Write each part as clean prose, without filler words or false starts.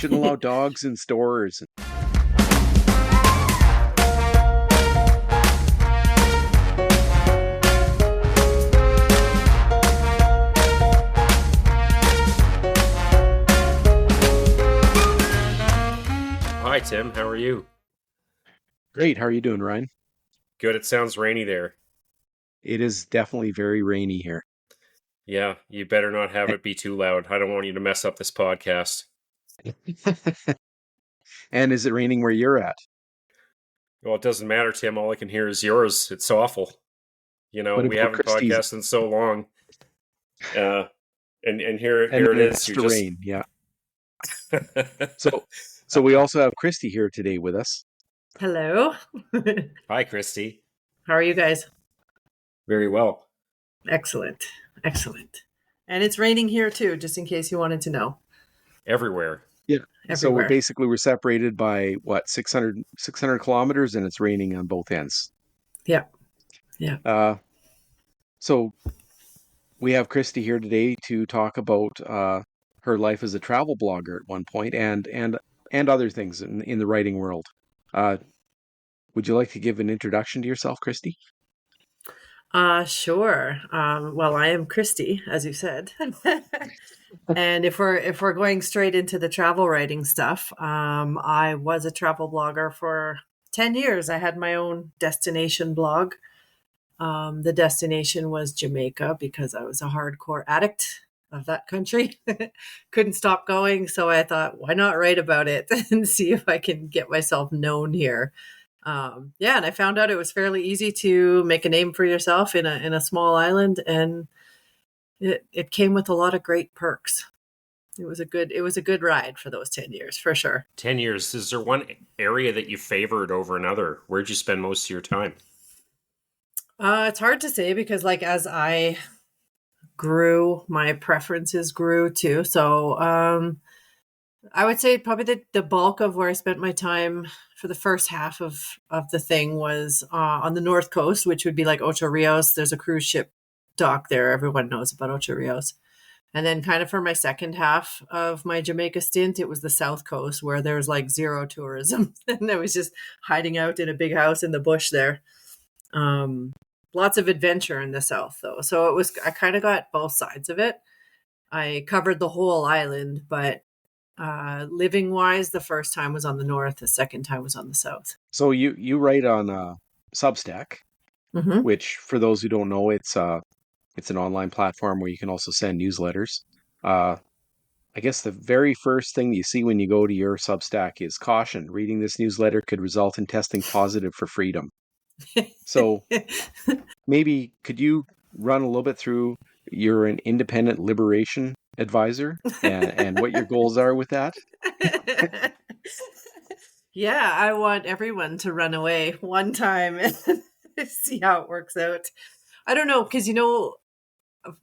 shouldn't allow dogs in stores. Hi, Tim. How are you? Great. How are you doing, Ryan? Good. It sounds rainy there. It is definitely very rainy here. Yeah, you better not have it be too loud. I don't want you to mess up this podcast. And is it raining where you're at? Well, it doesn't matter, Tim. All I can hear is yours. It's awful. What We about haven't Kristi's? podcasted in so long. Uh, and here And it then it is. has You're to just rain. Yeah. So we also have Kristi here today with us. Hello. Hi, Kristi. How are you guys? Very well. Excellent. Excellent. And it's raining here too, just in case you wanted to know. Everywhere. Yeah. So Everywhere. we're separated by what, 600 kilometers, and it's raining on both ends. Yeah. So we have Kristi here today to talk about her life as a travel blogger at one point, and other things in the writing world. Would you like to give an introduction to yourself, Kristi? Sure. Well, I am Kristi, as you said. And if we're going straight into the travel writing stuff, I was a travel blogger for 10 years. I had my own destination blog. The destination was Jamaica because I was a hardcore addict of that country. Couldn't stop going. So I thought, why not write about it and see if I can get myself known here. And I found out it was fairly easy to make a name for yourself in a small island, and it came with a lot of great perks. It was a good ride for those 10 years, for sure. 10 years. Is there one area that you favored over another? Where'd you spend most of your time? It's hard to say because as I grew, my preferences grew too. So I would say probably the bulk of where I spent my time for the first half of the thing was on the North Coast, which would be like Ocho Rios. There's a cruise ship dock there. Everyone knows about Ocho Rios. And then kind of for my second half of my Jamaica stint, it was the South Coast where there's like zero tourism. And I was just hiding out in a big house in the bush there. Lots of adventure in the South though. So I kind of got both sides of it. I covered the whole island, but living wise, the first time was on the north, the second time was on the south. So you write on Substack, Mm-hmm. which for those who don't know, it's an online platform where you can also send newsletters. I guess the very first thing you see when you go to your Substack is caution: reading this newsletter could result in testing positive for freedom. So maybe could you run a little bit through, you're an independent liberation advisor and what your goals are with that? Yeah, I want everyone to run away one time and see how it works out. I don't know, because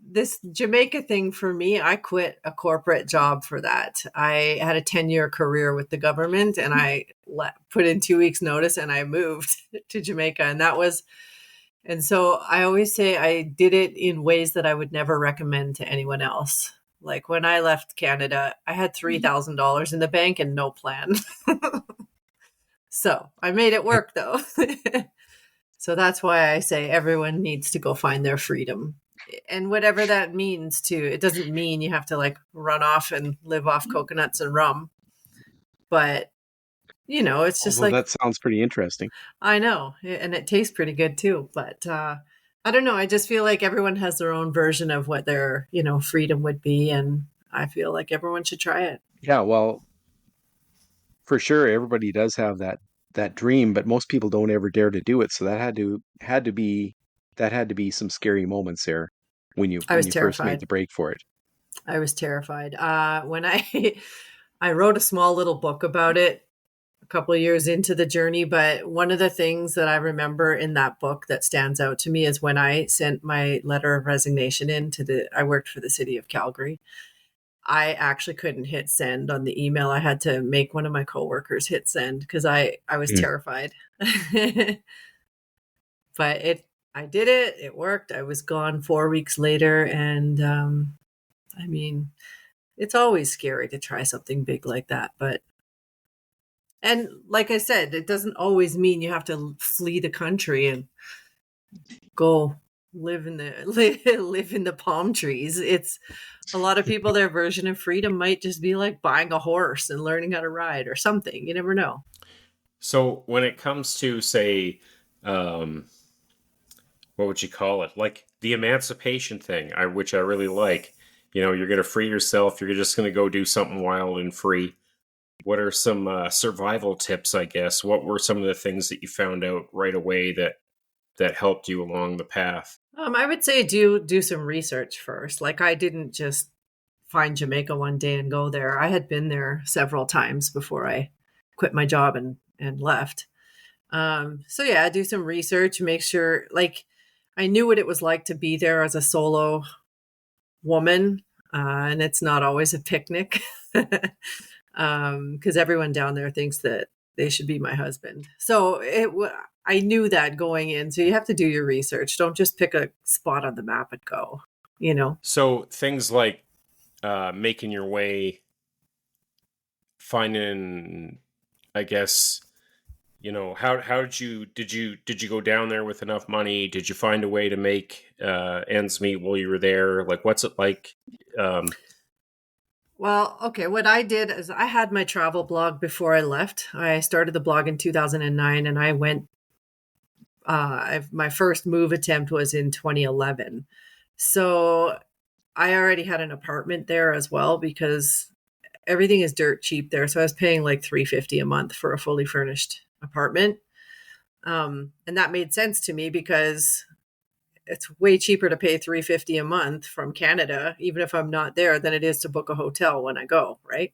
this Jamaica thing for me, I quit a corporate job for that. I had a 10-year career with the government, and I put in 2 weeks notice and I moved to Jamaica. And so I always say I did it in ways that I would never recommend to anyone else. Like when I left Canada, I had $3,000 in the bank and no plan. So I made it work though. So that's why I say everyone needs to go find their freedom. And whatever that means too, it doesn't mean you have to run off and live off coconuts and rum. But, it's just that sounds pretty interesting. I know. And it tastes pretty good too. But I don't know. I just feel like everyone has their own version of what their, freedom would be. And I feel like everyone should try it. Yeah, well, for sure, everybody does have that dream, but most people don't ever dare to do it. So that had to be some scary moments there when you first made the break for it. I was terrified. When I wrote a small little book about it a couple of years into the journey, but one of the things that I remember in that book that stands out to me is when I sent my letter of resignation I worked for the city of Calgary. I actually couldn't hit send on the email. I had to make one of my coworkers hit send because I was terrified. But I did it. It worked. I was gone 4 weeks later. And it's always scary to try something big like that. And like I said, it doesn't always mean you have to flee the country and go live in the palm trees. It's a lot of people, their version of freedom might just be like buying a horse and learning how to ride or something. You never know. So when it comes to, say, what would you call it? Like the emancipation thing, which I really like. You're going to free yourself. You're just going to go do something wild and free. What are some survival tips, I guess? What were some of the things that you found out right away that helped you along the path? I would say do some research first. Like I didn't just find Jamaica one day and go there. I had been there several times before I quit my job and left. So yeah, do some research, make sure, like, I knew what it was like to be there as a solo woman. And it's not always a picnic. Because everyone down there thinks that they should be my husband. So I knew that going in. So you have to do your research. Don't just pick a spot on the map and go, So things like making your way, finding, I guess, how did you go down there with enough money? Did you find a way to make ends meet while you were there? Like, what's it like? Well, okay, what I did is I had my travel blog before I left. I started the blog in 2009 and I went, my first move attempt was in 2011. So I already had an apartment there as well because everything is dirt cheap there. So I was paying like $350 a month for a fully furnished apartment. And that made sense to me because it's way cheaper to pay $350 a month from Canada, even if I'm not there, than it is to book a hotel when I go, right?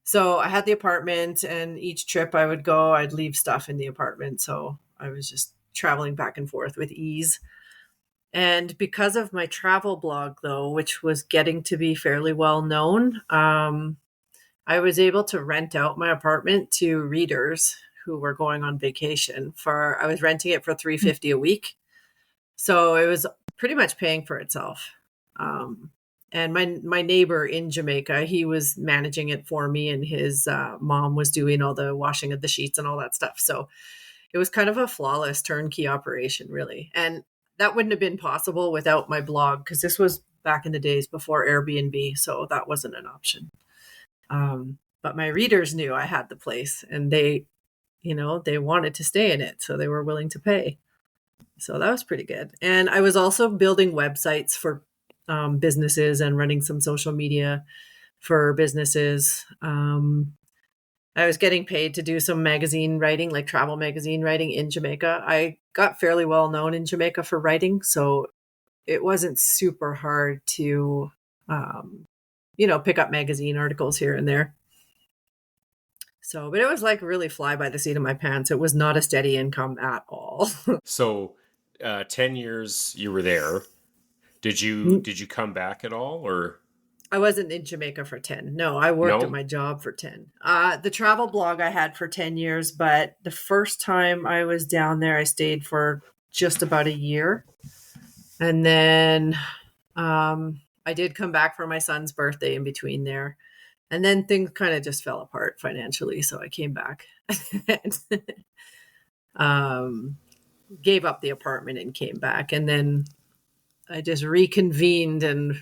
So I had the apartment, and each trip I would go, I'd leave stuff in the apartment. So I was just traveling back and forth with ease. And because of my travel blog, though, which was getting to be fairly well known, I was able to rent out my apartment to readers who were going on vacation. I was renting it for $350 a week. So it was pretty much paying for itself. And my neighbor in Jamaica, he was managing it for me, and his mom was doing all the washing of the sheets and all that stuff. So it was kind of a flawless turnkey operation, really. And that wouldn't have been possible without my blog, because this was back in the days before Airbnb. So that wasn't an option. But my readers knew I had the place, and they wanted to stay in it. So they were willing to pay. So that was pretty good. And I was also building websites for businesses and running some social media for businesses. I was getting paid to do some magazine writing, like travel magazine writing in Jamaica. I got fairly well known in Jamaica for writing, so it wasn't super hard to, pick up magazine articles here and there. So, but it was like really fly by the seat of my pants. It was not a steady income at all. So 10 years you were there. Did you come back at all, or? I wasn't in Jamaica for 10. No, I worked at my job for 10. The travel blog I had for 10 years, but the first time I was down there, I stayed for just about a year. And then I did come back for my son's birthday in between there. And then things kind of just fell apart financially. So I came back. Gave up the apartment and came back. And then I just reconvened and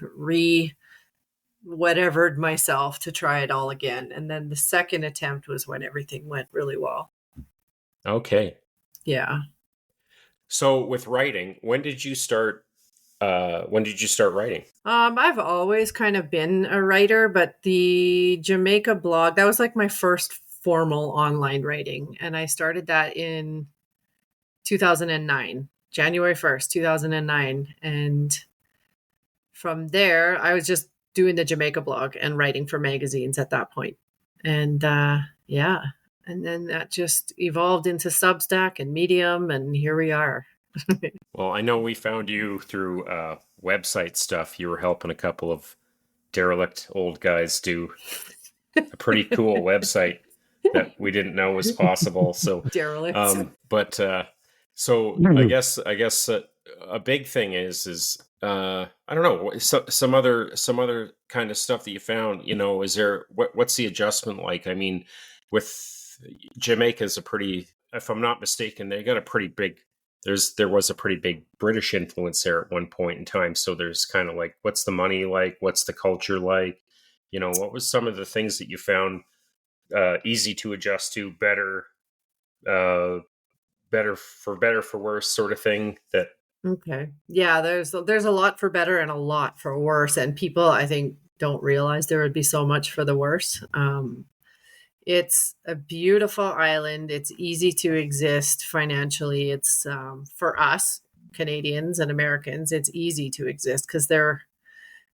whatever'd myself to try it all again. And then the second attempt was when everything went really well. Okay. Yeah. So with writing, when did you start writing? I've always kind of been a writer, but the Jamaica blog, that was like my first formal online writing. And I started that in 2009, January 1st, 2009. And from there, I was just doing the Jamaica blog and writing for magazines at that point. And yeah. And then that just evolved into Substack and Medium, and here we are. Well, I know we found you through website stuff. You were helping a couple of derelict old guys do a pretty cool website that we didn't know was possible. So derelict. So I guess a big thing is I don't know, some other kind of stuff that you found, is there, what's the adjustment like? I mean, with Jamaica's a pretty, if I'm not mistaken, they got a pretty big, there was a pretty big British influence there at one point in time. So there's kind of like, what's the money like? What's the culture like? What was some of the things that you found easy to adjust to, uh, better for worse sort of thing that. Okay. Yeah, there's a lot for better and a lot for worse, and people I think don't realize there would be so much for the worse. It's a beautiful island. It's easy to exist financially. It's for us Canadians and Americans, it's easy to exist because they're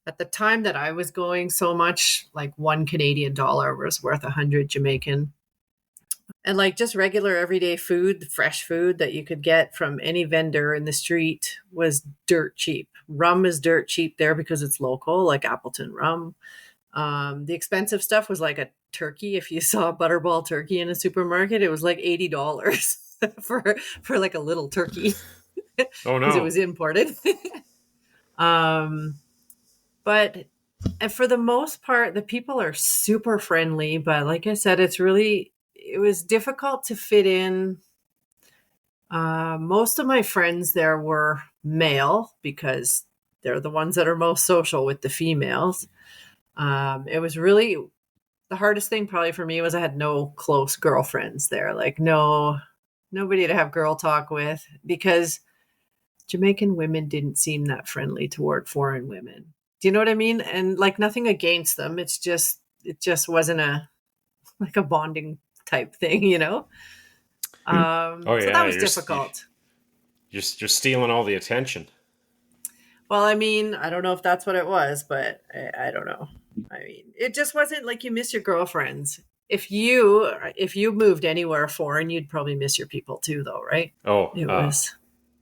at the time that I was going, so much like $1 Canadian was worth 100 Jamaican. And like just regular everyday food, fresh food that you could get from any vendor in the street was dirt cheap. Rum is dirt cheap there because it's local, like Appleton rum. The expensive stuff was like a turkey. If you saw a butterball turkey in a supermarket, it was like $80 for like a little turkey. Oh no, because it was imported. But and for the most part, the people are super friendly. But like I said, it was difficult to fit in. Most of my friends there were male because they're the ones that are most social with the females. It was really the hardest thing probably for me was I had no close girlfriends there, like nobody to have girl talk with because Jamaican women didn't seem that friendly toward foreign women. Do you know what I mean? And like nothing against them. It just wasn't a bonding type thing, Oh yeah, so that was difficult. You're stealing all the attention. Well, I mean, I don't know if that's what it was, but I don't know. I mean, it just wasn't like you miss your girlfriends. If you moved anywhere foreign, you'd probably miss your people too, though, right? Oh, it was.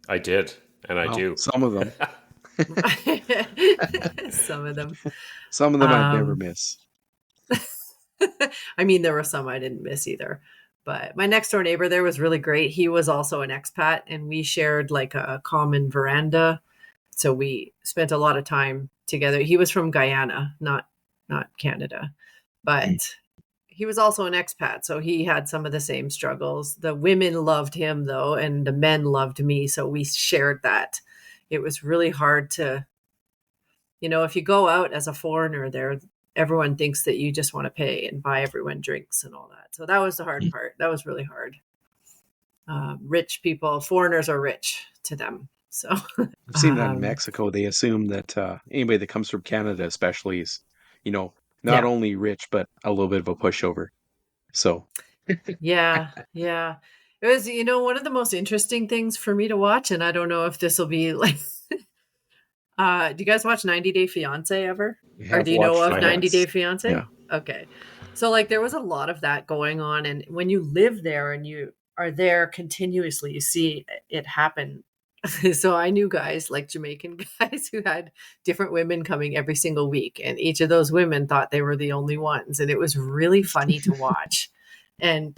I did, and I do. Some of them. Some of them. Some of them I'd never miss. I mean, there were some I didn't miss either. But my next door neighbor there was really great. He was also an expat, and we shared like a common veranda. So we spent a lot of time together. He was from Guyana, not Canada, but he was also an expat. So he had some of the same struggles. The women loved him though, and the men loved me. So we shared that. It was really hard to, if you go out as a foreigner there, everyone thinks that you just want to pay and buy everyone drinks and all that. So that was the hard part. That was really hard. Rich people, foreigners are rich to them. So I've seen that in Mexico. They assume that anybody that comes from Canada, especially, is, not only rich, but a little bit of a pushover. So, yeah. It was, one of the most interesting things for me to watch. And I don't know if this will be like, do you guys watch 90 Day Fiance ever? Or do you know of 90 Day Fiance? Yeah. Okay. So like there was a lot of that going on. And when you live there and you are there continuously, you see it happen. So I knew guys like Jamaican guys who had different women coming every single week. And each of those women thought they were the only ones. And it was really funny to watch. And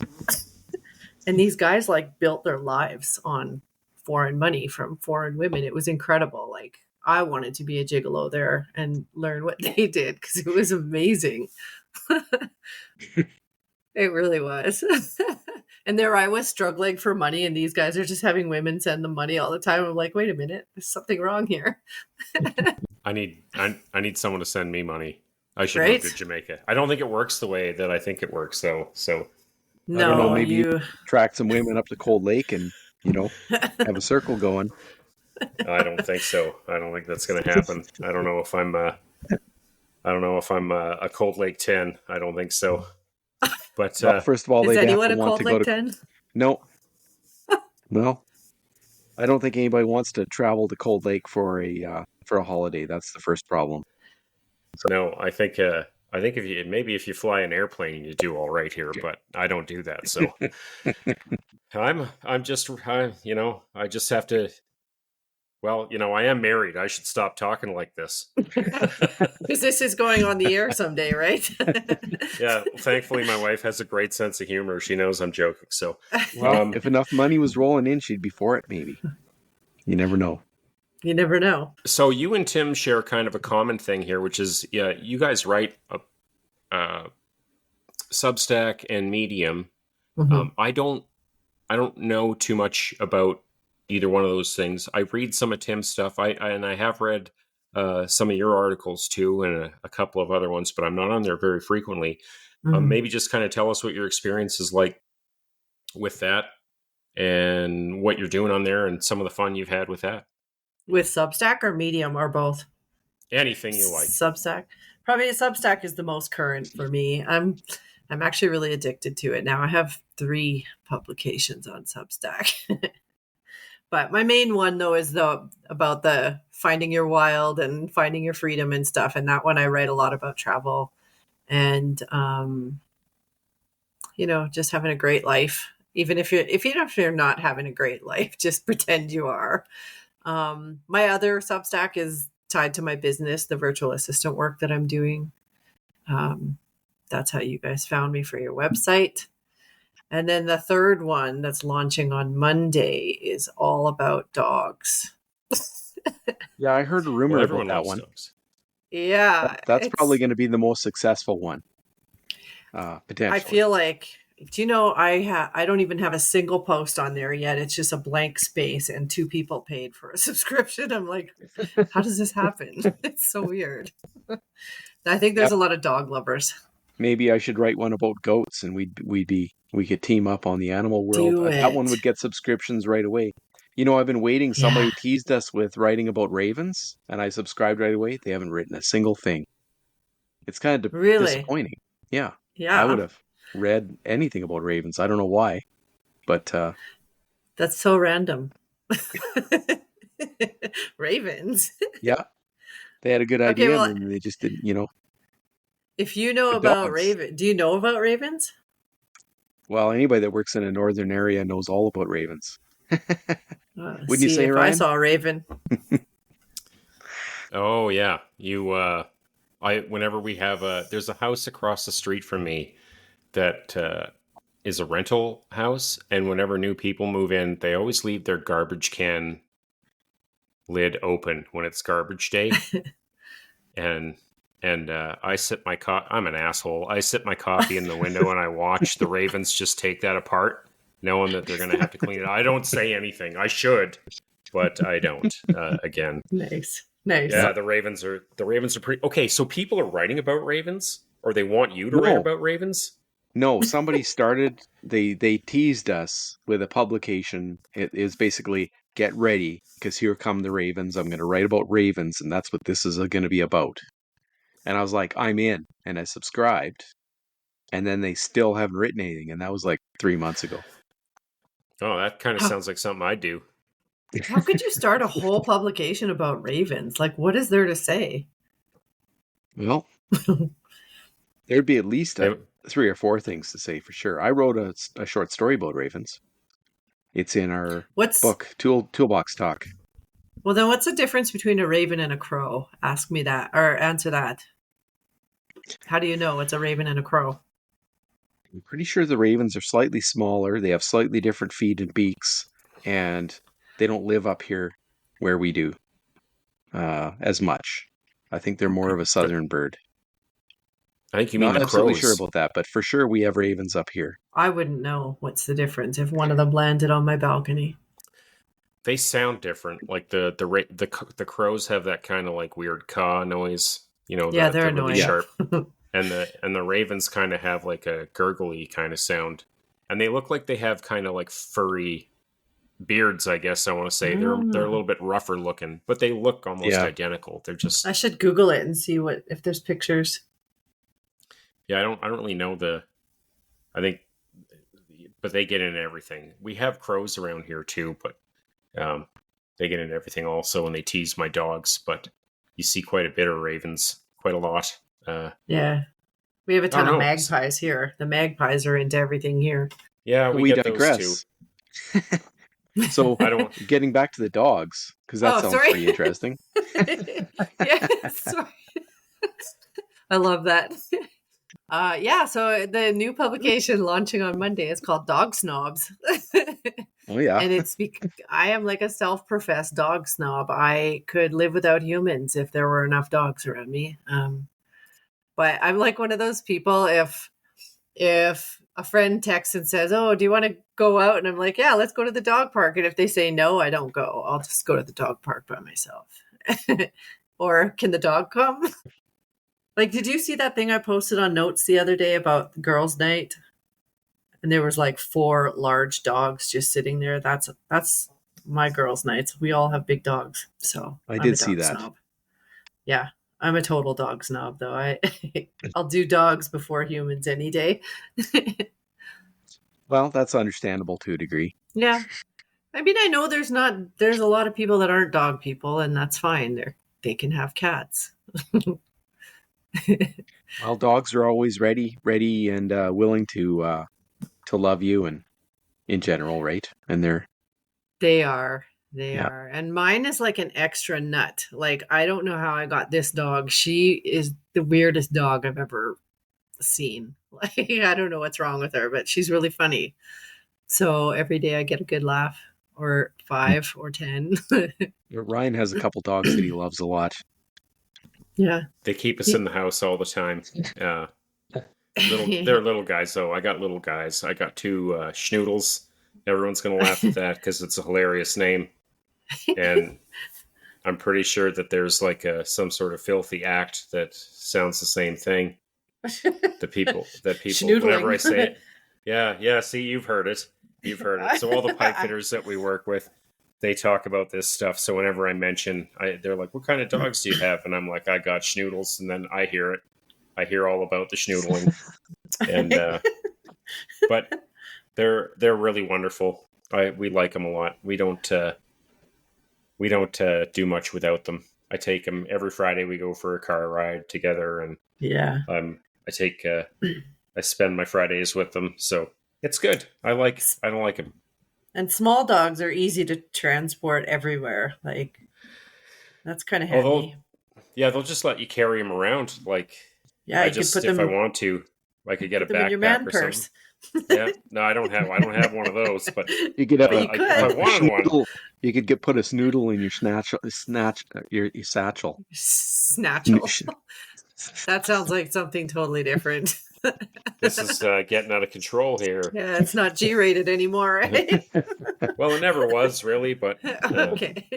these guys like built their lives on foreign money from foreign women. It was incredible. Like I wanted to be a gigolo there and learn what they did because it was amazing. It really was. And there I was struggling for money and these guys are just having women send them money all the time. I'm like, wait a minute, there's something wrong here. I need someone to send me money. I should move to Jamaica. I don't think it works the way that I think it works though. So no, I don't know, maybe you track some women up to Cold Lake and, have a circle going. I don't think so. I don't think that's going to happen. I don't know if I'm a Cold Lake 10. I don't think so. But well, first of all, is they'd anyone have to a want Cold to Lake go to 10? No. Well, I don't think anybody wants to travel to Cold Lake for a holiday. That's the first problem. So, no, I think if you fly an airplane, you do all right here, but I don't do that. So I just have to. Well, I am married. I should stop talking like this. Because this is going on the air someday, right? Yeah. Thankfully, my wife has a great sense of humor. She knows I'm joking. So, well, if enough money was rolling in, she'd be for it, maybe. You never know. You never know. So you and Tim share kind of a common thing here, which is, yeah, you guys write a Substack and Medium. Mhm. I don't know too much about either one of those things. I read some of Tim's stuff. I have read some of your articles too, and a couple of other ones, but I'm not on there very frequently. Mhm. Maybe just kind of tell us what your experience is like with that, and what you're doing on there, and some of the fun you've had with that. With Substack or Medium or both? Anything you like. Substack. Probably Substack is the most current for me. I'm actually really addicted to it now. I have 3 publications on Substack. But my main one though is about the finding your wild and finding your freedom and stuff. And that one I write a lot about travel and just having a great life. Even if you're not having a great life, just pretend you are. My other Substack is tied to my business, the virtual assistant work that I'm doing. That's how you guys found me for your website. And then the third one that's launching on Monday is all about dogs. Yeah, I heard a rumor Well, about everyone that loves one. dogs. Yeah. That's probably going to be the most successful one, potentially. I feel like, do you know, I don't even have a single post on there yet. It's just a blank space and 2 people paid for a subscription. I'm like, how does this happen? It's so weird. I think there's a lot of dog lovers. Maybe I should write one about goats, and we could team up on the animal world. Do That one it. would get subscriptions right away. I've been waiting. Somebody teased us with writing about ravens, and I subscribed right away. They haven't written a single thing. It's kind of Really? disappointing. Yeah. I would Yeah. have read anything about ravens. I don't know why, but That's so random. Ravens. yeah, they had a good Okay, idea, well, and then they just didn't. if you know The about dogs. do you know about ravens? Well, anybody that works in a northern area knows all about ravens. Wouldn't you See, say, if I Ryan? saw a raven. Oh yeah, whenever we have there's a house across the street from me that is a rental house, and whenever new people move in, they always leave their garbage can lid open when it's garbage day, and I sip my I'm an asshole. I sip my coffee in the window and I watch the ravens just take that apart, knowing that they're going to have to clean it. I don't say anything. I should, but I don't. Again, Nice. yeah, the ravens are pretty okay. So people are writing about ravens, or they want you to write No, about ravens. no. Somebody started. They teased us with a publication. It is basically get ready because here come the ravens. I'm going to write about ravens, and that's what this is going to be about. And I was like, I'm in, and I subscribed. And then they still haven't written anything, and that was like 3 months ago. Oh, that kind of How, sounds like something I do. how could you start a whole publication about ravens? Like, what is there to say? Well, there'd be at least They- 3 or 4 things to say for sure. I wrote a short story about ravens. It's in our book, Toolbox Talk. Well, then what's the difference between a raven and a crow? Ask me that, or answer that. How do you know it's a raven and a crow? I'm pretty sure the ravens are slightly smaller. They have slightly different feet and beaks, and they don't live up here where we do as much. I think they're more of a southern bird. I think you mean Not the absolutely crows. sure about that, but for sure we have ravens up here. I wouldn't know what's the difference if one of them landed on my balcony. They sound different. Like the crows have that kind of like weird caw noise. Yeah, they're really annoying. sharp. And the ravens kind of have like a gurgly kind of sound, and they look like they have kind of like furry beards. I guess I want to say they're a little bit rougher looking, but they look almost identical. They're just. I should Google it and see if there's pictures. Yeah, I don't really know I think, but they get into everything. We have crows around here too, but they get into everything also, and they tease my dogs. But you see quite a bit of ravens, quite a lot. Yeah. We have a ton of magpies here. The magpies are into everything here. Yeah, we get digress. Those too. So getting back to the dogs, because that sounds pretty interesting. Yeah, sorry. I love that. Yeah, so the new publication launching on Monday is called Dog Snobs. Oh yeah. And I am like a self-professed dog snob. I could live without humans if there were enough dogs around me. But I'm like one of those people, if a friend texts and says, "Oh, do you want to go out?" And I'm like, "Yeah, let's go to the dog park." And if they say no, I don't go. I'll just go to the dog park by myself. Or can the dog come? Like, did you see that thing I posted on Notes the other day about girls' night? And there was like 4 large dogs just sitting there. That's my girls' nights. We all have big dogs, so I I'm a did see dog that. snob. Yeah, I'm a total dog snob, though. I'll do dogs before humans any day. Well, that's understandable to a degree. Yeah, I mean, I know there's a lot of people that aren't dog people, and that's fine. They can have cats. Well, dogs are always ready and willing to love you and in general, right? And they're They are. They yeah. are. And mine is like an extra nut. Like, I don't know how I got this dog. She is the weirdest dog I've ever seen. Like, I don't know what's wrong with her, but she's really funny. So every day I get a good laugh, or 5 or 10. Ryan has a couple dogs that he loves a lot. Yeah. They keep us in the house all the time. They're little guys, though. I got little guys. I got 2 schnoodles. Everyone's going to laugh at that because it's a hilarious name. And I'm pretty sure that there's like some sort of filthy act that sounds the same thing. People, whenever I say it. Yeah, see, you've heard it. So all the pipe fitters that we work with, they talk about this stuff. So whenever I mention, they're like, "What kind of dogs do you have?" And I'm like, "I got schnoodles." And then I hear it. I hear all about the schnoodling. And but they're really wonderful. We like them a lot. We don't do much without them. I take them every Friday. We go for a car ride together, and Yeah. I spend my Fridays with them. So it's good. I don't like them. And small dogs are easy to transport everywhere. Like, that's kind of handy. They'll just let you carry them around. Like, Yeah, I you could put them, if I want to, I could get a put them in your backpack man or purse. something. Yeah, no, I don't have one of those. But You could have But you if I could. wanted one, Schnoodle. You could put a snoodle in your your satchel. Snatchel. That sounds like something totally different. this is getting out of control here. Yeah, it's not G-rated anymore, right? Well, it never was really, but Okay.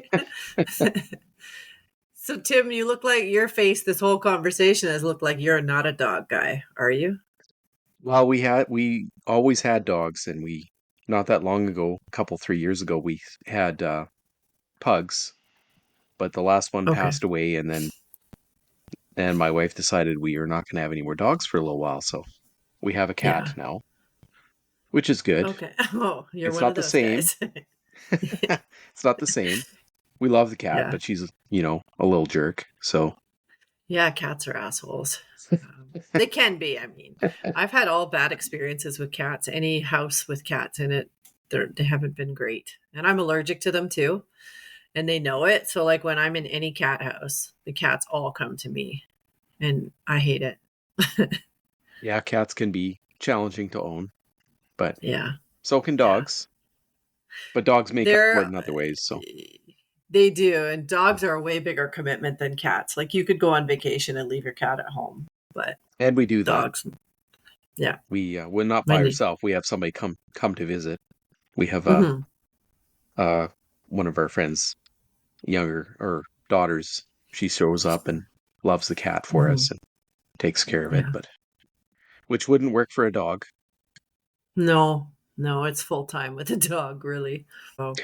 So, Tim, you look like your face this whole conversation has looked like you're not a dog guy, are you? Well, we always had dogs, and we not that long ago, 3 years ago, we had pugs, but the last one Okay. passed away, and my wife decided we are not going to have any more dogs for a little while, so we have a cat now, which is good. Okay. Oh, you're It's one not of the those same. guys. It's not the same. We love the cat, Yeah. but she's, a little jerk. So Yeah, cats are assholes. They can be. I mean, I've had all bad experiences with cats. Any house with cats in it, they haven't been great. And I'm allergic to them too. And they know it. So, like, when I'm in any cat house, the cats all come to me. And I hate it. yeah, cats can be challenging to own, but Yeah. so can dogs. But dogs make up for it in other ways. So They do. And dogs are a way bigger commitment than cats. Like, you could go on vacation and leave your cat at home. But and we do dogs. that. Yeah. We're not by ourselves. We have somebody come to visit. We have one of our friends, younger or daughters. She shows up and loves the cat for us and takes care of it. But which wouldn't work for a dog. No, it's full time with a dog, really. So,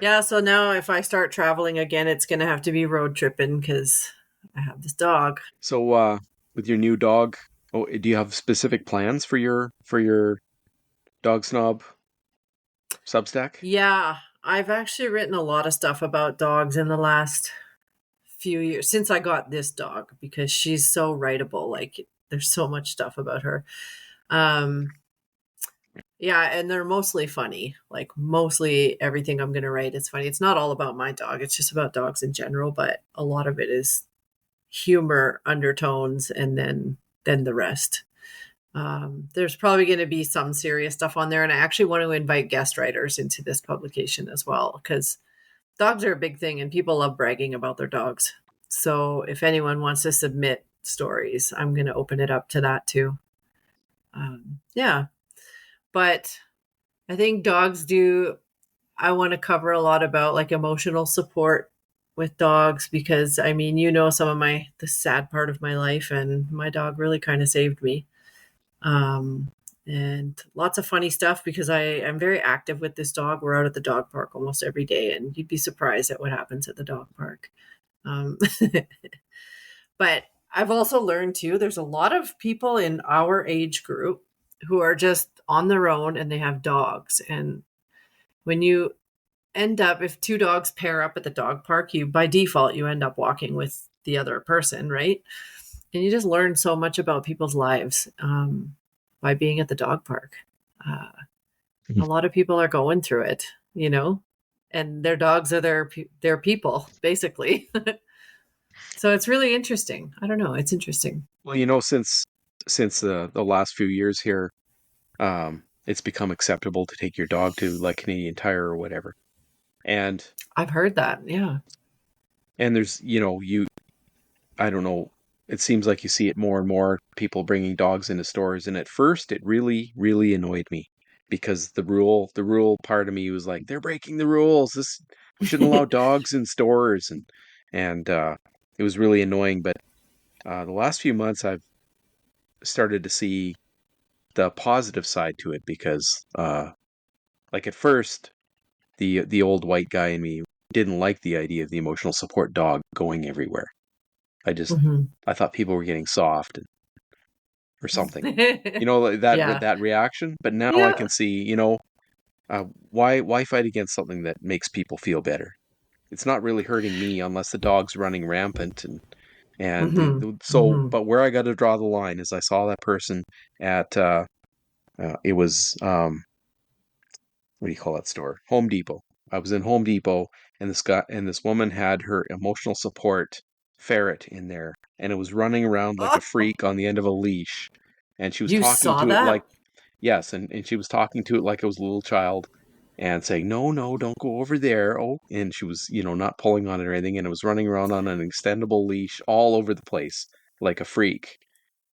yeah. So now, if I start traveling again, it's going to have to be road tripping because I have this dog. So, with your new dog, do you have specific plans for your Dog Snob Substack? Yeah, I've actually written a lot of stuff about dogs in the last few years since I got this dog because she's so writable. Like, there's so much stuff about her. Yeah, and they're mostly funny. Like, mostly everything I'm going to write is funny. It's not all about my dog. It's just about dogs in general, but a lot of it is humor undertones and then the rest. There's probably going to be some serious stuff on there. And I actually want to invite guest writers into this publication as well, because dogs are a big thing and people love bragging about their dogs. So if anyone wants to submit stories, I'm going to open it up to that too. Yeah. But I think dogs do, I want to cover a lot about like emotional support with dogs, because I mean, you know, some of the sad part of my life, and my dog really kind of saved me. And lots of funny stuff, because I'm very active with this dog. We're out at the dog park almost every day, and you'd be surprised at what happens at the dog park. But I've also learned too, there's a lot of people in our age group who are just on their own and they have dogs. And when you end up, if two dogs pair up at the dog park, by default, you end up walking with the other person, right? And you just learn so much about people's lives by being at the dog park. A lot of people are going through it, you know, and their dogs are their people, basically. So it's really interesting. I don't know. It's interesting. Well, you know, since the last few years here, it's become acceptable to take your dog to like Canadian Tire or whatever. And I've heard that. Yeah. and there's, you know, I don't know, it seems like you see it more and more, people bringing dogs into stores. And at first it really, really annoyed me, because the rule part of me was like, they're breaking the rules. We shouldn't allow dogs in stores. And it was really annoying. But the last few months I've started to see the positive side to it, because like at first the old white guy in me didn't like the idea of the emotional support dog going everywhere. I thought people were getting soft or something, you know, like Yeah. that reaction. But now I can see, you know, why fight against something that makes people feel better? It's not really hurting me unless the dog's running rampant. But where I got to draw the line is I saw that person at it was what do you call that store? Home Depot. I was in Home Depot, and this woman had her emotional support ferret in there, and it was running around like a Oh, freak on the end of a leash. And she was you talking saw to it like, that? yes, and she was talking to it like it was a little child, and saying, no, don't go over there. Oh, and she was, you know, not pulling on it or anything, and it was running around on an extendable leash all over the place like a freak.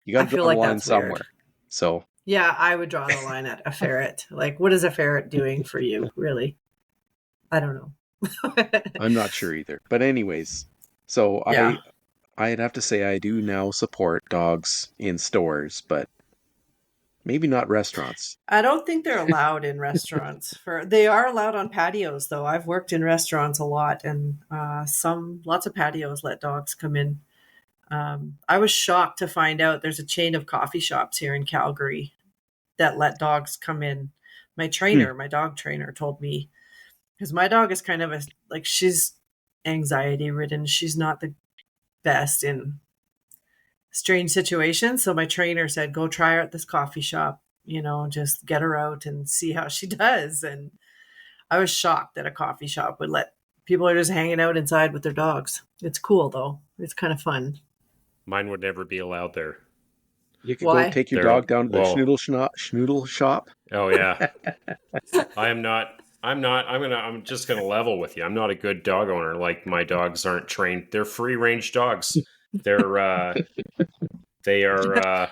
You got I to draw feel the like line that's weird. somewhere. So Yeah, I would draw the line at a ferret. Like, what is a ferret doing for you, really? I don't know. I'm not sure either. But anyways, so Yeah. I'd have to say I do now support dogs in stores, but maybe not restaurants. I don't think they're allowed in restaurants. They are allowed on patios though. I've worked in restaurants a lot, and lots of patios let dogs come in. I was shocked to find out there's a chain of coffee shops here in Calgary that let dogs come in. Hmm. My dog trainer told me, because my dog is kind of she's anxiety ridden. She's not the best in strange situations. So my trainer said, go try her at this coffee shop, you know, just get her out and see how she does. And I was shocked that a coffee shop would let people are just hanging out inside with their dogs. It's cool though. It's kind of fun. Mine would never be allowed there. You could go Why? take your They're dog down to the well. schnoodle shop. Oh yeah. I am not. I'm not. I'm just gonna level with you. I'm not a good dog owner. Like my dogs aren't trained. They're free range dogs. They're they are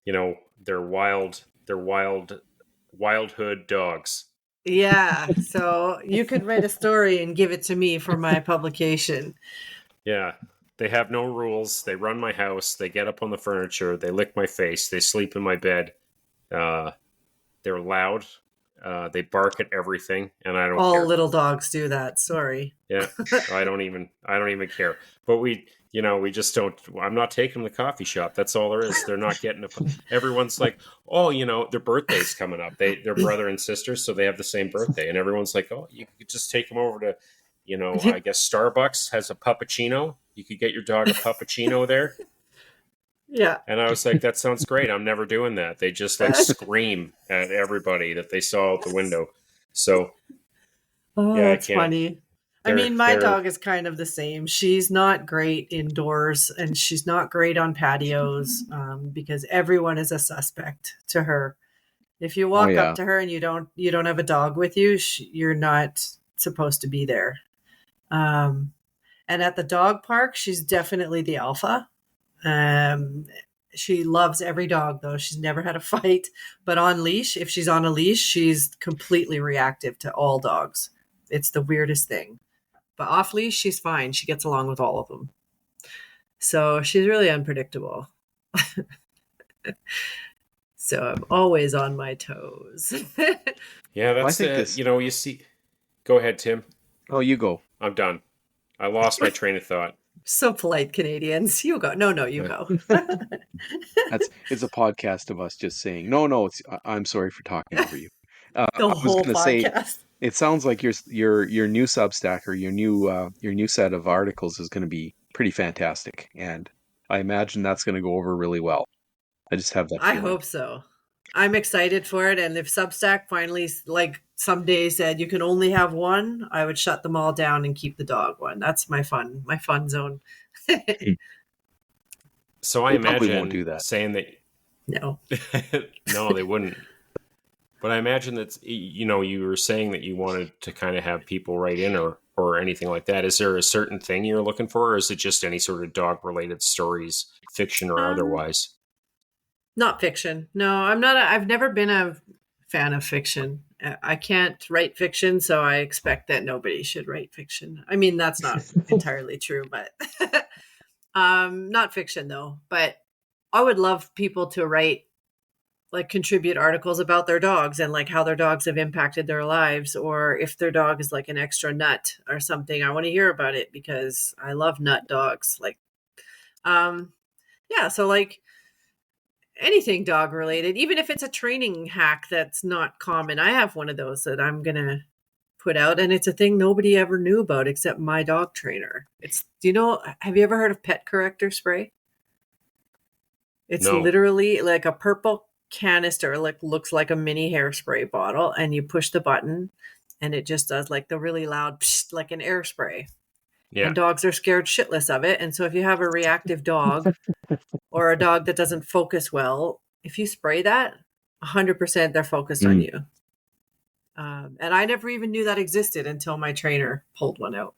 you know, they're wild. They're Wildhood dogs. Yeah. So you could write a story and give it to me for my publication. Yeah. They have no rules. They run my house. They get up on the furniture. They lick my face. They sleep in my bed. They're loud. They bark at everything, and I don't All care. little dogs do that. Sorry. Yeah, I don't even care. But we just don't. I'm not taking them to the coffee shop. That's all there is. They're not getting. Everyone's like, oh, you know, their birthday's coming up. They're brother and sister, so they have the same birthday, and everyone's like, oh, you could just take them over to, you know, I guess Starbucks has a puppuccino. You could get your dog a puppuccino there. Yeah. And I was like, that sounds great. I'm never doing that. They just like scream at everybody that they saw out the window. So Oh, yeah, I that's can't. funny. I They're mean, my they're dog is kind of the same. She's not great indoors and she's not great on patios because everyone is a suspect to her. If you Oh walk up yeah. to her and you don't have a dog with you, you're not supposed to be there. Um, and at the dog park, she's definitely the alpha. Um, she loves every dog though. She's never had a fight, but on leash, if she's on a leash, she's completely reactive to all dogs. It's the weirdest thing. But off leash, she's fine. She gets along with all of them. So she's really unpredictable. So I'm always on my toes. yeah. Well, I That's think the this. you see. Go ahead, Tim. Oh, you go. I'm done. I lost my train of thought. So polite Canadians. You go. No, you Yeah. go. It's a podcast of us just saying, no, no. I'm sorry for talking over you. The I was whole gonna say, podcast. it sounds like your new Substack or your new set of articles is going to be pretty fantastic, and I imagine that's going to go over really well. I just have that I feeling. hope so. I'm excited for it. And if Substack finally, like someday said you can only have one, I would shut them all down and keep the dog one. That's my fun zone. So I They probably won't imagine do that. saying that No. no, they wouldn't. But I imagine that you were saying that you wanted to kind of have people write in or anything like that. Is there a certain thing you're looking for, or is it just any sort of dog related stories, fiction or Um, otherwise? Not fiction. No, I'm not. I've never been a fan of fiction. I can't write fiction, so I expect that nobody should write fiction. I mean, that's not entirely true, but not fiction though. But I would love people to write, like, contribute articles about their dogs and like how their dogs have impacted their lives, or if their dog is like an extra nut or something. I want to hear about it because I love nut dogs. Like, yeah. So like anything dog related, even if it's a training hack that's not common. I have one of those that I'm going to put out, and it's a thing nobody ever knew about except my dog trainer. Have you ever heard of pet corrector spray? It's No. literally like a purple canister, like looks like a mini hairspray bottle, and you push the button and it just does like the really loud psh, like an air spray. Yeah. And dogs are scared shitless of it. And so if you have a reactive dog or a dog that doesn't focus well, if you spray that, 100% they're focused on you. And I never even knew that existed until my trainer pulled one out.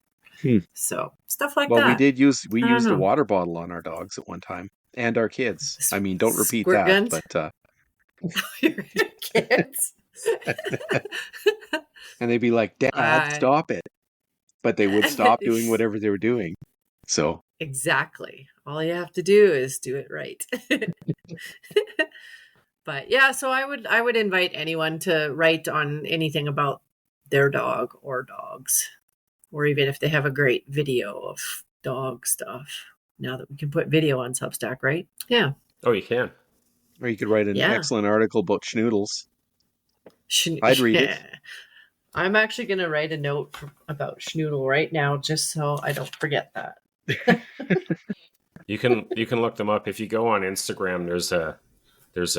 So stuff like Well, that. we I don't used a know. water bottle on our dogs at one time and our kids. I mean, don't repeat Squirt that, guns? but Your kids. and they'd be like, "Dad, stop it!" But they would stop doing whatever they were doing. So Exactly. All you have to do is do it right. But yeah, so I would invite anyone to write on anything about their dog or dogs, or even if they have a great video of dog stuff. Now that we can put video on Substack, right? Yeah. Oh, you can. or you could write an Yeah. excellent article about schnoodles. I'd read it. I'm actually going to write a note about schnoodle right now, just so I don't forget that. You can look them up if you go on Instagram. There's a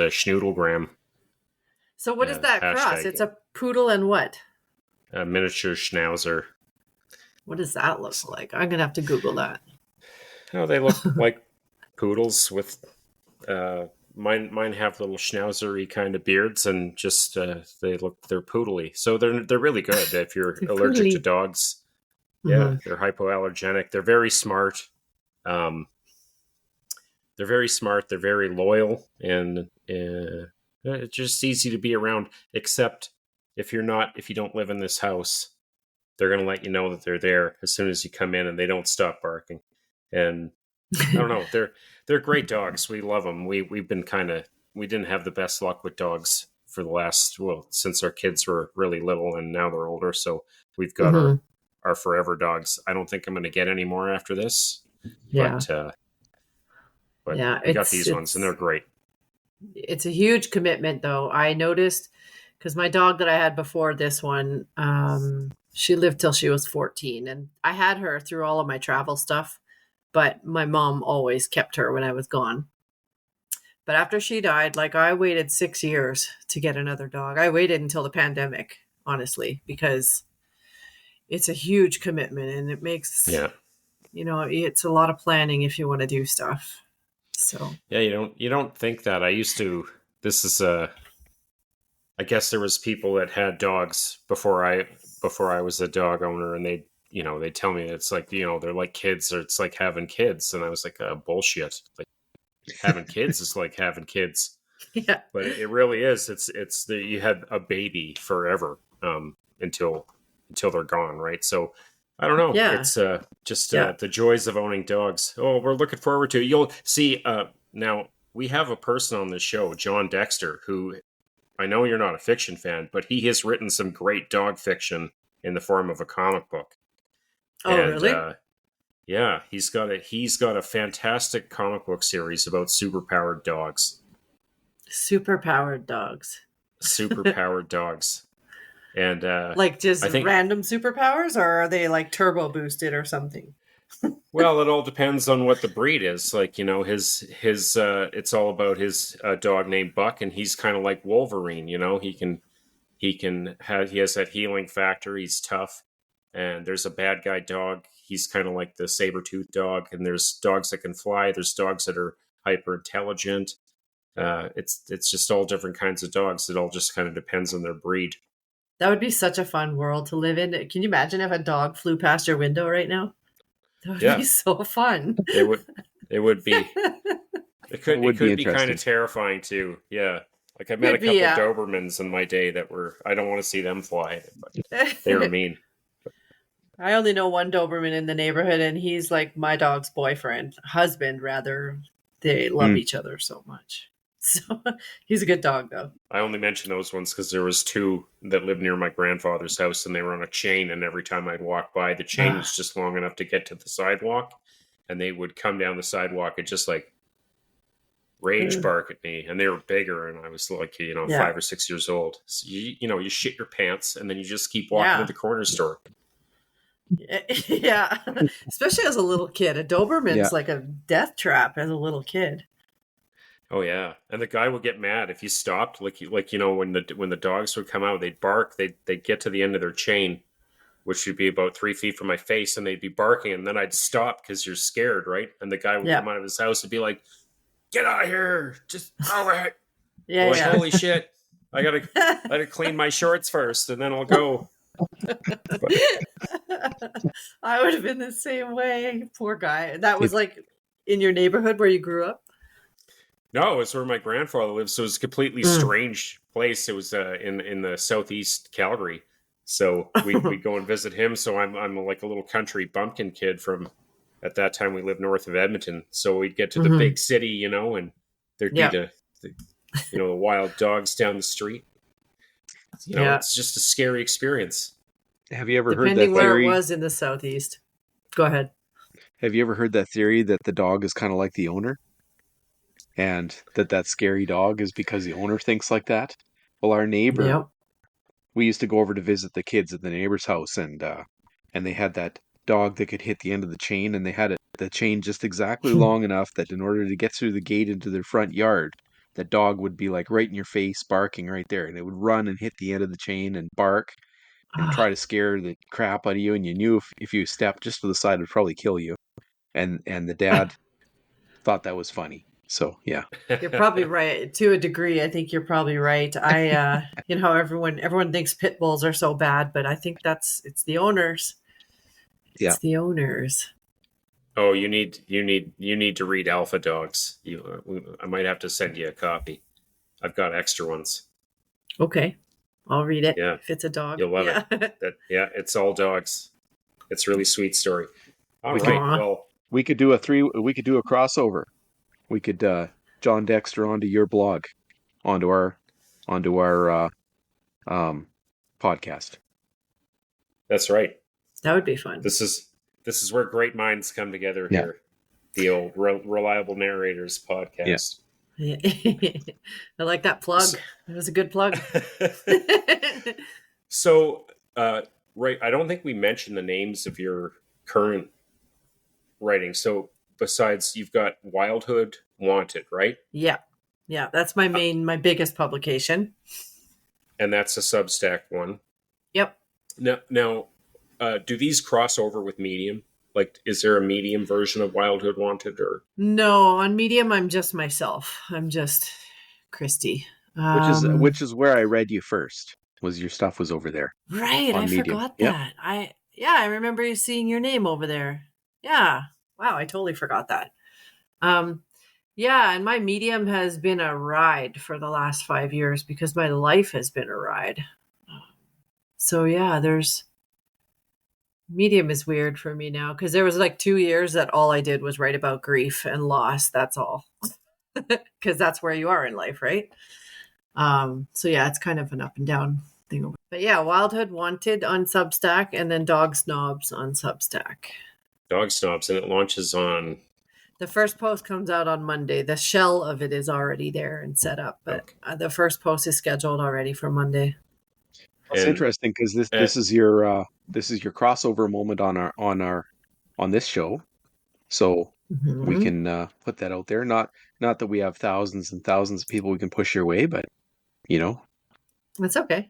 schnoodlegram. So what is that cross? hashtag. It's a poodle and what? A miniature schnauzer. What does that look like? I'm going to have to Google that. Oh, they look like poodles with mine have little schnauzery kind of beards, and just they're poodly. So they're really good if you're allergic to dogs. Yeah, they're hypoallergenic. They're very smart. They're very loyal, and it's just easy to be around. Except if you don't live in this house, they're going to let you know that they're there as soon as you come in, and they don't stop barking. And I don't know, they're great dogs. We love them. We didn't have the best luck with dogs for the last, since our kids were really little, and now they're older. So we've got our forever dogs. I don't think I'm going to get any more after this. Yeah. But yeah, we got these ones, and they're great. It's a huge commitment, though. I noticed because my dog that I had before this one, she lived till she was 14, and I had her through all of my travel stuff, but my mom always kept her when I was gone. But after she died, like, I waited 6 years to get another dog. I waited until the pandemic, honestly, because it's a huge commitment, and it makes, Yeah. it's a lot of planning if you want to do stuff. So Yeah, you don't think that. I used to. This is I guess there was people that had dogs before I was a dog owner, and they tell me it's like, they're like kids, or it's like having kids, and I was like, bullshit. Like having kids is like having kids, yeah, but it really is. It's you have a baby forever, until they're gone, right? So I don't know. yeah, It's just yeah. the joys of owning dogs. Oh, we're looking forward to it. You'll see. Now we have a person on this show, John Dexter, who I know you're not a fiction fan, but he has written some great dog fiction in the form of a comic book. Oh, And really? yeah, he's got a fantastic comic book series about superpowered dogs. Superpowered dogs. Superpowered dogs. And Like just I think, random superpowers, or are they like turbo boosted or something? well, it all depends on what the breed is. Like, his it's all about his dog named Buck, and he's kind of like Wolverine. He has that healing factor. He's tough. And there's a bad guy dog. He's kind of like the saber-toothed dog. And there's dogs that can fly. There's dogs that are hyper intelligent. It's just all different kinds of dogs. It all just kind of depends on their breed. That would be such a fun world to live in. Can you imagine if a dog flew past your window right now? That would Yeah. be so fun. It would be. It could would be be kind interesting. of terrifying too. Yeah. Like I met a Could be, couple yeah. Dobermans in my day that were, I don't want to see them fly, but they were mean. I only know one Doberman in the neighborhood, and he's like my dog's husband rather. They love each other so much. So he's a good dog, though. I only mention those ones because there was two that lived near my grandfather's house, and they were on a chain, and every time I'd walk by, the chain was just long enough to get to the sidewalk, and they would come down the sidewalk and just like rage bark at me, and they were bigger, and I was like, 5 or 6 years old. So you shit your pants, and then you just keep walking to the corner store. Yeah, especially as a little kid. A Doberman's like a death trap as a little kid. Oh yeah, and the guy would get mad if you stopped. When the dogs would come out, they'd bark. They'd get to the end of their chain, which would be about 3 feet from my face, and they'd be barking, and then I'd stop because you're scared, right? And the guy would come out of his house and be like, "Get out of here! Just all right." Yeah, like, holy shit! I gotta clean my shorts first, and then I'll go. I would have been the same way. Poor guy. That was like in your neighborhood where you grew up? No, it's where my grandfather lives. So it's a completely strange place. It was in the southeast Calgary. So we go and visit him. So I'm like a little country bumpkin kid from, at that time we lived north of Edmonton. So we'd get to the big city, and there'd be the wild dogs down the street. It's just a scary experience. Have you ever heard that Depending where theory? it was in the southeast. Go ahead. Have you ever heard that theory that the dog is kind of like the owner? And that scary dog is because the owner thinks like that? Well, our neighbor, we used to go over to visit the kids at the neighbor's house, and they had that dog that could hit the end of the chain, and they had the chain just exactly long enough that in order to get through the gate into their front yard, that dog would be like right in your face, barking right there, and it would run and hit the end of the chain and bark and try to scare the crap out of you, and you knew if you stepped just to the side, it would probably kill you. And the dad thought that was funny. So yeah, you're probably right to a degree. I think you're probably right. I, everyone thinks pit bulls are so bad, but I think it's the owners. It's the owners. Oh, you need to read Alpha Dogs. I might have to send you a copy. I've got extra ones. Okay, I'll read it. Yeah, if it's a dog, you'll love it. It's all dogs. It's a really sweet story. All right. Well, we could do a crossover. We could John Dexter onto your blog, onto our podcast. That's right. That would be fun. This is where great minds come together here. The old Reliable Narrators podcast. Yeah. I like that plug. It was a good plug. So, right, I don't think we mentioned the names of your current writing. So, besides, you've got Wildhood, Wanted, right? Yeah. That's my biggest publication. And that's a Substack one. Yep. Now, do these cross over with Medium? Like, is there a Medium version of Wildhood Wanted, or? No, on Medium, I'm just myself. I'm just Kristi. Which is where I read you first. Was your stuff was over there Right, I on Medium? forgot Yep. that. I remember seeing your name over there. Yeah. Wow, I totally forgot that. Yeah, and my Medium has been a ride for the last 5 years because my life has been a ride. So yeah, Medium is weird for me now because there was like 2 years that all I did was write about grief and loss. That's all. Because that's where you are in life, right? So yeah, it's kind of an up and down thing. But yeah, Wildhood Wanted on Substack and then Dog Snobs on Substack. Dog Snobs, and it launches on... The first post comes out on Monday. The shell of it is already there and set up, but the first post is scheduled already for Monday. It's interesting because this is your crossover moment on this show, so we can put that out there. Not that we have thousands and thousands of people we can push your way, but it's okay.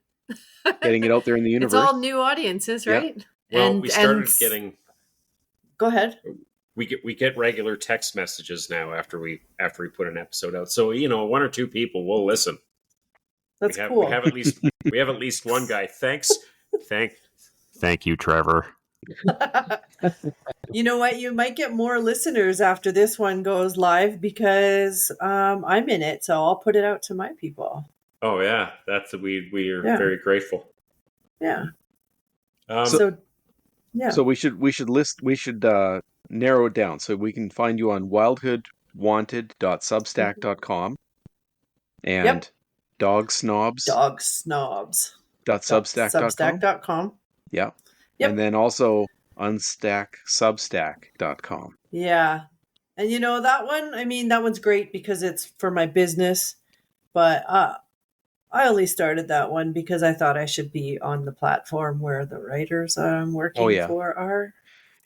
Getting it out there in the universe. It's all new audiences, right? Yeah. Well, we started getting. Go ahead. We get regular text messages now after we put an episode out. So 1 or 2 people will listen. That's cool. We have at least one guy. Thank you, Trevor. You know what? You might get more listeners after this one goes live because I'm in it, so I'll put it out to my people. Oh yeah, we are very grateful. Yeah. So we should narrow it down so we can find you on wildhoodwanted.substack.com and Dog Snobs. Substack.com. Yeah. Yep. And then also unstacksubstack.com. Yeah. And that one, that one's great because it's for my business, but I only started that one because I thought I should be on the platform where the writers I'm working for are.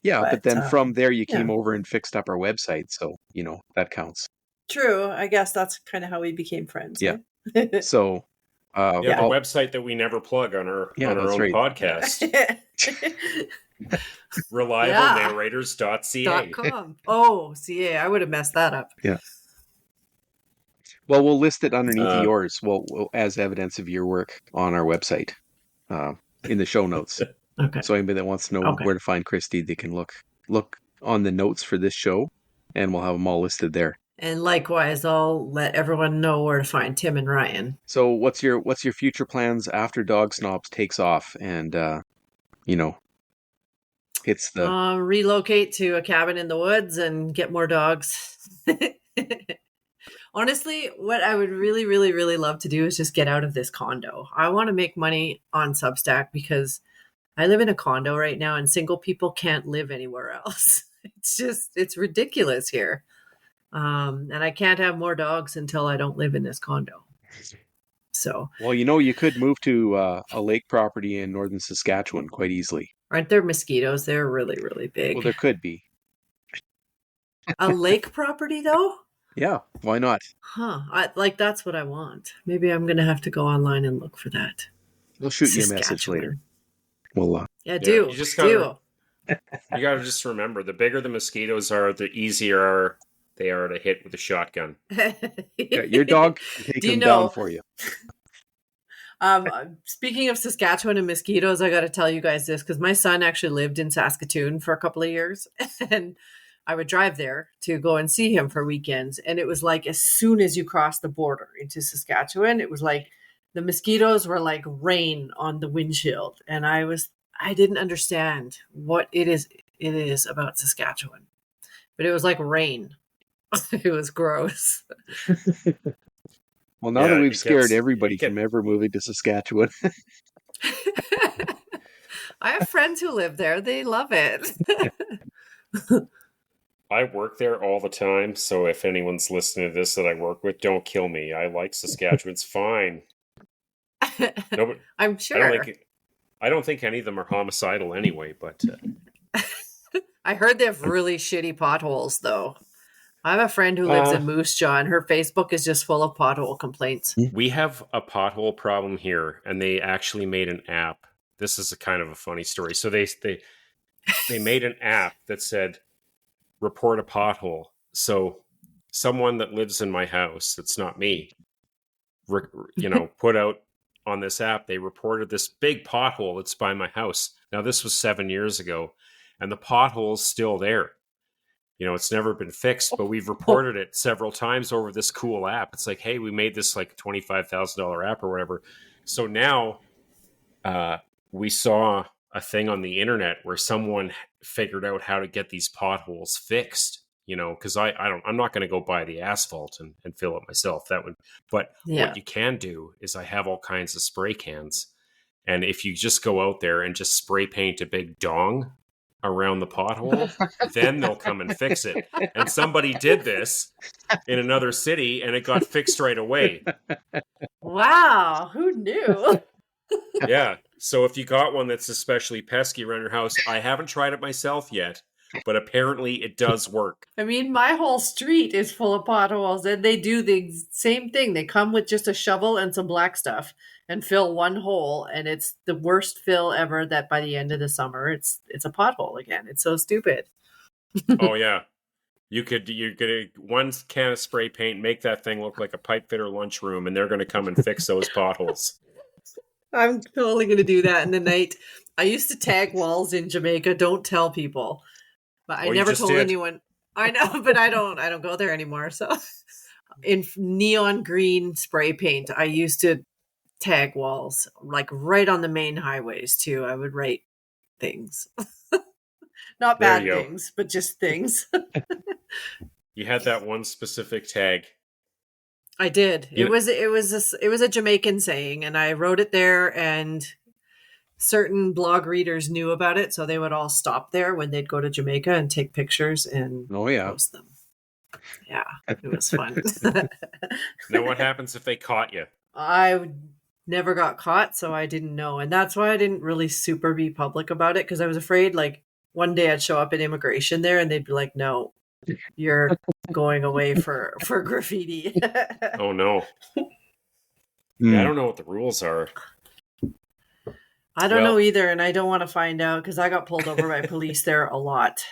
Yeah, but then from there you came over and fixed up our website, so that counts. True. I guess that's kind of how we became friends. Yeah. Right? So the website that we never plug on our own podcast. ReliableNarrators.ca. Oh, CA. I would have messed that up. Yeah. Well, we'll list it underneath yours. Well, as evidence of your work on our website, in the show notes. Okay. So anybody that wants to know where to find Kristi, they can look on the notes for this show, and we'll have them all listed there. And likewise, I'll let everyone know where to find Tim and Ryan. So what's your future plans after Dog Snobs takes off and hits the relocate to a cabin in the woods and get more dogs? Honestly, what I would really, really, really love to do is just get out of this condo. I want to make money on Substack because I live in a condo right now and single people can't live anywhere else. It's ridiculous here. And I can't have more dogs until I don't live in this condo. So, well, you could move to a lake property in northern Saskatchewan quite easily. Aren't there mosquitoes? They're really, really big. Well, there could be. A lake property, though? Yeah, why not? Huh. That's what I want. Maybe I'm going to have to go online and look for that. We'll shoot you a message later. Well, do. You got to just remember, the bigger the mosquitoes are, the easier they are to hit with a shotgun. Your dog can take them down for you. Speaking of Saskatchewan and mosquitoes, I got to tell you guys this because my son actually lived in Saskatoon for a couple of years, and I would drive there to go and see him for weekends. And it was like as soon as you cross the border into Saskatchewan, it was like the mosquitoes were like rain on the windshield, and I didn't understand what it is about Saskatchewan, but it was like rain. It was gross. Well, now that we've scared everybody from ever moving to Saskatchewan. I have friends who live there. They love it. I work there all the time, so if anyone's listening to this that I work with, don't kill me. I like Saskatchewan. It's fine. No, I'm sure. I don't think any of them are homicidal anyway, but... I heard they have really shitty potholes, though. I have a friend who lives in Moose Jaw, and her Facebook is just full of pothole complaints. We have a pothole problem here, and they actually made an app this is a kind of a funny story. So they made an app that said, report a pothole. So someone that lives in my house, that's not me, put out on this app, they reported this big pothole that's by my house. Now, this was 7 years ago, and the pothole's still there. It's never been fixed, but we've reported it several times over this cool app. It's like, hey, we made this like $25,000 app or whatever. So now we saw a thing on the internet where someone figured out how to get these potholes fixed, because I'm not going to go buy the asphalt and fill it myself. What you can do is I have all kinds of spray cans. And if you just go out there and just spray paint a big dong around the pothole, then they'll come and fix it. And somebody did this in another city and it got fixed right away. Wow, who knew? Yeah. So if you got one that's especially pesky around your house, I haven't tried it myself yet, but apparently it does work. I mean, my whole street is full of potholes, and they do the same thing. They come with just a shovel and some black stuff and fill one hole, and it's the worst fill ever. That by the end of the summer, it's a pothole again. It's so stupid. Oh yeah, you're gonna one can of spray paint, make that thing look like a pipe fitter lunchroom, and they're gonna come and fix those potholes. I'm totally going to do that in the night. I used to tag walls in Jamaica. Don't tell people. But I never told anyone. I know, but I don't go there anymore. So in neon green spray paint, I used to tag walls, like right on the main highways too. I would write things. Not bad things, but just things. You had that one specific tag. I did. It was a Jamaican saying, and I wrote it there, and certain blog readers knew about it, so they would all stop there when they'd go to Jamaica and take pictures and post them. Yeah, it was fun. Now, what happens if they caught you? I never got caught, so I didn't know, and that's why I didn't really super be public about it, because I was afraid, like, one day I'd show up at immigration there, and they'd be like, "No, you're going away for graffiti." Oh no. Yeah, I don't know what the rules are. I don't know either, and I don't want to find out because I got pulled over by police there a lot.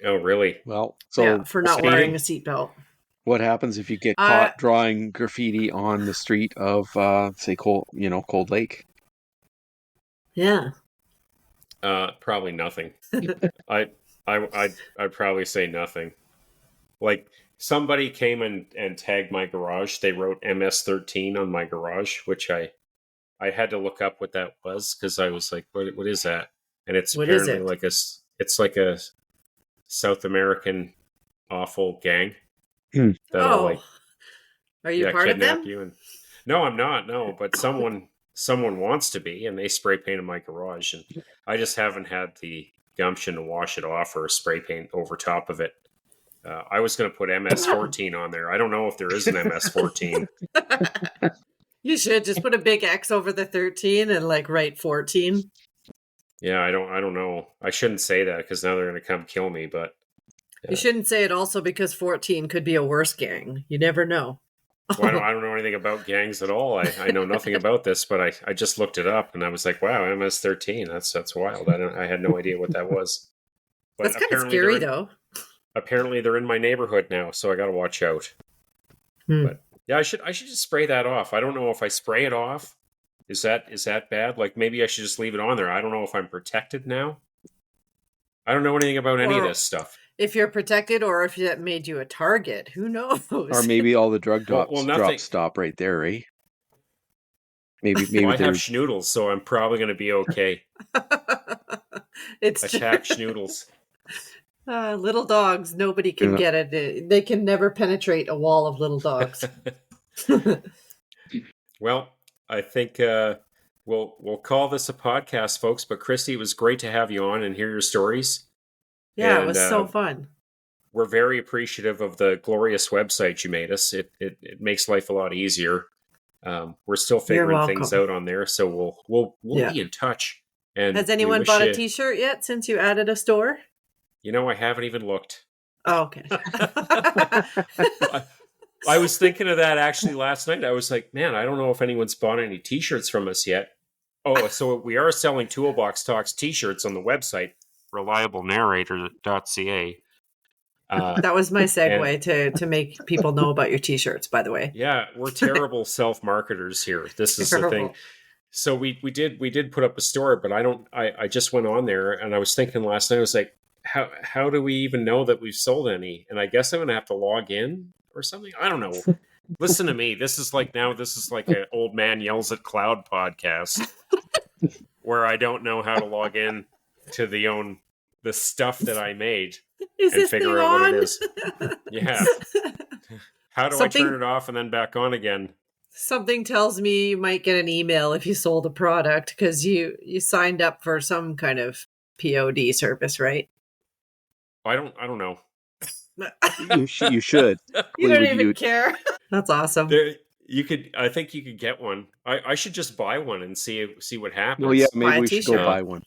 Oh really? Well, so for not wearing a seatbelt. What happens if you get caught drawing graffiti on the street of say Cold Lake? Yeah. Probably nothing. I'd probably say nothing. Like, somebody came and tagged my garage. They wrote MS-13 on my garage, which I had to look up what that was, because I was like, what is that? And it's apparently like a South American awful gang. Are you part of them? You no, I'm not. No, but someone wants to be, and they spray painted my garage, and I just haven't had the gumption to wash it off or spray paint over top of it. I was going to put MS-14 on there. I don't know if there is an MS-14. You should just put a big X over the 13 and like write 14. Yeah, I don't know. I shouldn't say that because now they're going to come kill me. But you shouldn't say it also because 14 could be a worse gang. You never know. Well, I don't know anything about gangs at all. I know nothing about this, but I just looked it up and I was like, wow, MS-13. That's wild. I had no idea what that was. But that's kind of scary, though. Apparently, they're in my neighborhood now, so I got to watch out. But yeah, I should just spray that off. I don't know if I spray it off. Is that bad? Like, maybe I should just leave it on there. I don't know if I'm protected now. I don't know anything about any of this stuff. If you're protected, or if that made you a target, who knows? Or maybe all the drug drops stop right there, eh? Maybe I have schnoodles, so I'm probably going to be okay. Attack schnoodles. Little dogs, nobody can get it. They can never penetrate a wall of little dogs. Well, I think we'll call this a podcast, folks. But Kristi, it was great to have you on and hear your stories. Yeah, it was so fun. We're very appreciative of the glorious website you made us. It makes life a lot easier. We're still figuring things out on there, so we'll be in touch. And has anyone bought a T-shirt yet since you added a store? I haven't even looked. Oh, okay. I was thinking of that actually last night. I was like, man, I don't know if anyone's bought any T-shirts from us yet. Oh, so we are selling Toolbox Talks t-shirts on the website, reliablenarrator.ca. That was my and segue to make people know about your t-shirts, by the way. yeah, we're terrible self-marketers here. This is the thing. Terrible. So we did put up a store, but I just went on there and I was thinking last night, I was like, how do we even know that we've sold any? And I guess I'm gonna have to log in or something. I don't know. Listen to me. This is like an old man yells at cloud podcast where I don't know how to log in to the stuff that I made Is and this figure thing out what on? it is. Yeah. How do I turn it off and then back on again? Something tells me you might get an email if you sold a product because you signed up for some kind of POD service, right? I don't know. You should. You don't Would even care. That's awesome. I think you could get one. I should just buy one and see what happens. Well, yeah, Buy maybe a we should go t-shirt. buy one.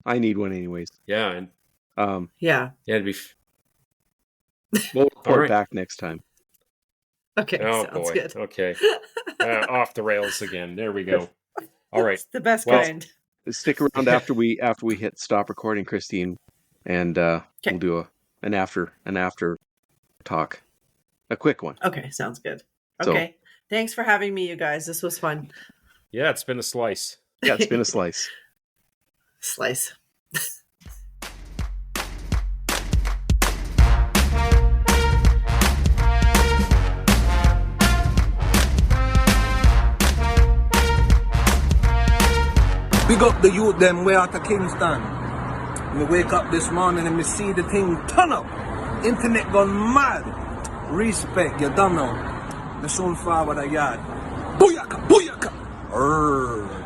I need one anyways. Yeah, and Yeah. it'd be. We'll report right. back next time. Okay. Oh Sounds boy. good. Okay. Off the rails again. There we go. All right. It's the best Well, kind. Stick around after we hit stop recording, Christine, and we'll do an after talk, a quick one. Okay. Sounds good. So- Okay. Thanks for having me, you guys. This was fun. Yeah, it's been a slice. Yeah, it's been a slice. Slice. Big up the youth them way out of Kingston. Me wake up this morning and me see the thing turn up. Internet gone mad. Respect, you don't know. Me soon forward a yard. Booyaka, booyaka. Arrgh.